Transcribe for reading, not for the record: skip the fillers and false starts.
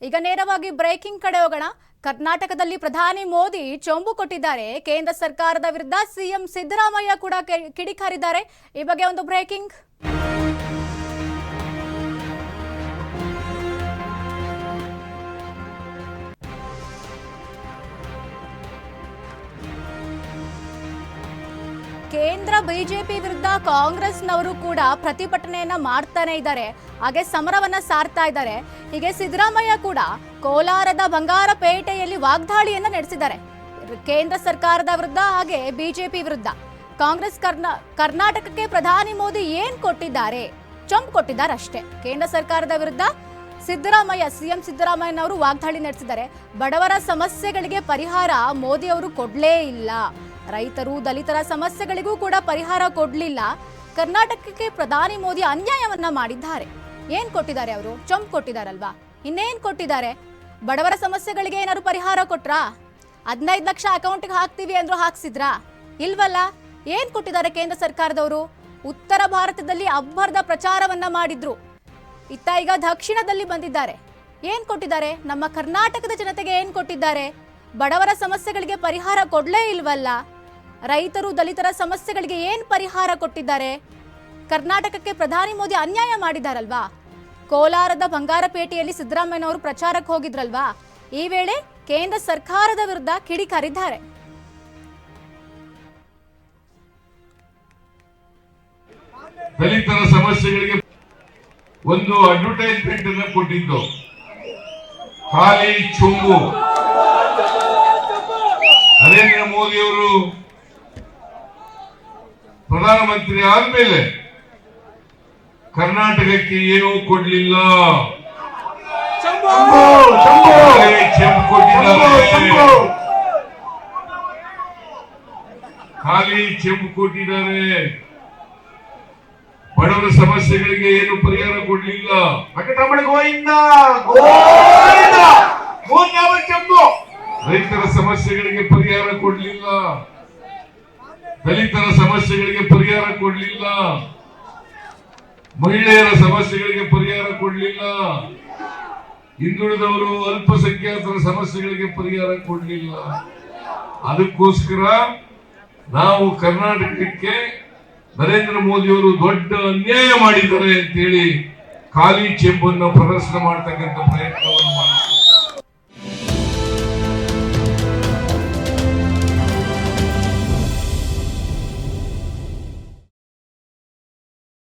ಈಗ ನೇರವಾಗಿ ಬ್ರೇಕಿಂಗ್ ಕಡೆ ಹೋಗೋಣ. ಕರ್ನಾಟಕದಲ್ಲಿ ಪ್ರಧಾನಿ ಮೋದಿ ಚೊಂಬು ಕೊಟ್ಟಿದ್ದಾರೆ. ಕೇಂದ್ರ ಸರ್ಕಾರದ ವಿರುದ್ಧ ಸಿಎಂ ಸಿದ್ದರಾಮಯ್ಯ ಕೂಡ ಕಿಡಿಕಾರಿದ್ದಾರೆ. ಈ ಬಗ್ಗೆ ಒಂದು ಬ್ರೇಕಿಂಗ್. ಕೇಂದ್ರ ಬಿಜೆಪಿ ವಿರುದ್ಧ ಕಾಂಗ್ರೆಸ್ನವರು ಕೂಡ ಪ್ರತಿಭಟನೆಯನ್ನ ಮಾಡ್ತಾನೆ ಇದ್ದಾರೆ, ಹಾಗೆ ಸಮರವನ್ನ ಸಾರ್ತಾ ಇದ್ದಾರೆ. ಹೀಗೆ ಸಿದ್ದರಾಮಯ್ಯ ಕೂಡ ಕೋಲಾರದ ಬಂಗಾರಪೇಟೆಯಲ್ಲಿ ವಾಗ್ದಾಳಿಯನ್ನ ನಡೆಸಿದ್ದಾರೆ ಕೇಂದ್ರ ಸರ್ಕಾರದ ವಿರುದ್ಧ ಹಾಗೆ ಬಿಜೆಪಿ ವಿರುದ್ಧ. ಕಾಂಗ್ರೆಸ್ ಕರ್ನಾಟಕಕ್ಕೆ ಪ್ರಧಾನಿ ಮೋದಿ ಏನ್ ಕೊಟ್ಟಿದ್ದಾರೆ? ಚೊಂಬು ಕೊಟ್ಟಿದ್ದಾರೆ ಅಷ್ಟೇ. ಕೇಂದ್ರ ಸರ್ಕಾರದ ವಿರುದ್ಧ ಸಿಎಂ ಸಿದ್ದರಾಮಯ್ಯನವರು ವಾಗ್ದಾಳಿ ನಡೆಸಿದ್ದಾರೆ. ಬಡವರ ಸಮಸ್ಯೆಗಳಿಗೆ ಪರಿಹಾರ ಮೋದಿ ಅವರು ಕೊಡ್ಲೇ ಇಲ್ಲ, ರೈತರು ದಲಿತರ ಸಮಸ್ಯೆಗಳಿಗೂ ಕೂಡ ಪರಿಹಾರ ಕೊಡ್ಲಿಲ್ಲ, ಕರ್ನಾಟಕಕ್ಕೆ ಪ್ರಧಾನಿ ಮೋದಿ ಅನ್ಯಾಯವನ್ನ ಮಾಡಿದ್ದಾರೆ. ಏನ್ ಕೊಟ್ಟಿದ್ದಾರೆ ಅವರು? ಚೊಂಬು ಕೊಟ್ಟಿದಾರಲ್ವಾ, ಇನ್ನೇನ್ ಕೊಟ್ಟಿದ್ದಾರೆ? ಬಡವರ ಸಮಸ್ಯೆಗಳಿಗೆ ಏನಾದ್ರು ಪರಿಹಾರ ಕೊಟ್ರಾ? 15 ಲಕ್ಷ ಅಕೌಂಟ್ಗೆ ಹಾಕ್ತೀವಿ ಅಂದ್ರು ಹಾಕ್ಸಿದ್ರಾ? ಇಲ್ವಲ್ಲ. ಏನ್ ಕೊಟ್ಟಿದ್ದಾರೆ ಕೇಂದ್ರ ಸರ್ಕಾರದವರು? ಉತ್ತರ ಭಾರತದಲ್ಲಿ ಅಬ್ಬರದ ಪ್ರಚಾರವನ್ನ ಮಾಡಿದ್ರು, ಇತ್ತ ಈಗ ದಕ್ಷಿಣದಲ್ಲಿ ಬಂದಿದ್ದಾರೆ. ಏನ್ ಕೊಟ್ಟಿದ್ದಾರೆ? ನಮ್ಮ ಕರ್ನಾಟಕದ ಜನತೆಗೆ ಏನ್ ಕೊಟ್ಟಿದ್ದಾರೆ? ಬಡವರ ಸಮಸ್ಯೆಗಳಿಗೆ ಪರಿಹಾರ ಕೊಡ್ಲೇ ಇಲ್ವಲ್ಲ. ರೈತರು ದಲಿತರ ಸಮಸ್ಯೆಗಳಿಗೆ ಏನ್ ಪರಿಹಾರ ಕೊಟ್ಟಿದ್ದಾರೆ? ಕರ್ನಾಟಕಕ್ಕೆ ಪ್ರಧಾನಿ ಮೋದಿ ಅನ್ಯಾಯ ಮಾಡಿದಾರಲ್ವಾ. ಕೋಲಾರದ ಬಂಗಾರಪೇಟೆಯಲ್ಲಿ ಸಿದ್ದರಾಮಯ್ಯನವರು ಪ್ರಚಾರಕ್ಕೆ ಹೋಗಿದ್ರಲ್ವಾ, ಈ ವೇಳೆ ಕೇಂದ್ರ ಸರ್ಕಾರದ ವಿರುದ್ಧ ಕಿಡಿಕಾರಿದ್ದಾರೆ. ದಲಿತರ ಸಮಸ್ಯೆಗಳಿಗೆ ಒಂದು ಅಡ್ವರ್ಟೈಸ್ಮೆಂಟ್ ಅನ್ನು ಕೊಟ್ಟಿದ್ದು, ಖಾಲಿ ಚೊಂಬು. ನರೇಂದ್ರ ಮೋದಿ ಅವರು ಪ್ರಧಾನಮಂತ್ರಿ ಆದ್ಮೇಲೆ ಕರ್ನಾಟಕಕ್ಕೆ ಏನೂ ಕೊಡ್ಲಿಲ್ಲ, ಚೊಂಬು ಕೊಟ್ಟಿದ್ದಾರೆ, ಖಾಲಿ ಚೊಂಬು ಕೊಟ್ಟಿದ್ದಾರೆ. ಬಡವರ ಸಮಸ್ಯೆಗಳಿಗೆ ಏನು ಪರಿಹಾರ ಕೊಡ್ಲಿಲ್ಲ. ರೈತರ ಸಮಸ್ಯೆಗಳಿಗೆ ಪರಿಹಾರ ಕೊಡ್ಲಿಲ್ಲ, ದಲಿತರ ಸಮಸ್ಯೆಗಳಿಗೆ ಪರಿಹಾರ ಕೊಡ್ಲಿಲ್ಲ, ಮಹಿಳೆಯರ ಸಮಸ್ಯೆಗಳಿಗೆ ಪರಿಹಾರ ಕೊಡ್ಲಿಲ್ಲ, ಹಿಂದುಳಿದವರು ಅಲ್ಪಸಂಖ್ಯಾತರ ಸಮಸ್ಯೆಗಳಿಗೆ ಪರಿಹಾರ ಕೊಡ್ಲಿಲ್ಲ. ಅದಕ್ಕೋಸ್ಕರ ನಾವು ಕರ್ನಾಟಕಕ್ಕೆ ನರೇಂದ್ರ ಮೋದಿ ಅವರು ದೊಡ್ಡ ಅನ್ಯಾಯ ಮಾಡಿದ್ದಾರೆ ಅಂತೇಳಿ ಖಾಲಿ ಚೆಂಬನ್ನು ಪ್ರದರ್ಶನ ಮಾಡ್ತಕ್ಕಂಥ ಪ್ರಯತ್ನವನ್ನು ಮಾಡಿದ್ದಾರೆ.